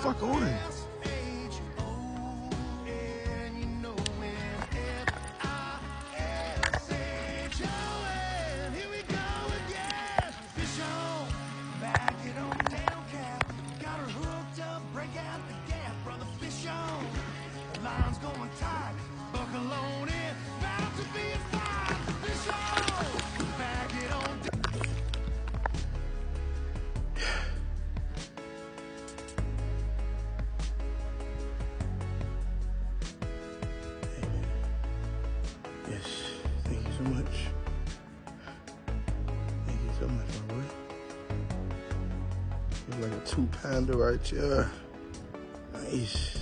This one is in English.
fuck on it? Yes, thank you so much. Thank you so much, my boy. It's like a 2-pounder right there. Nice.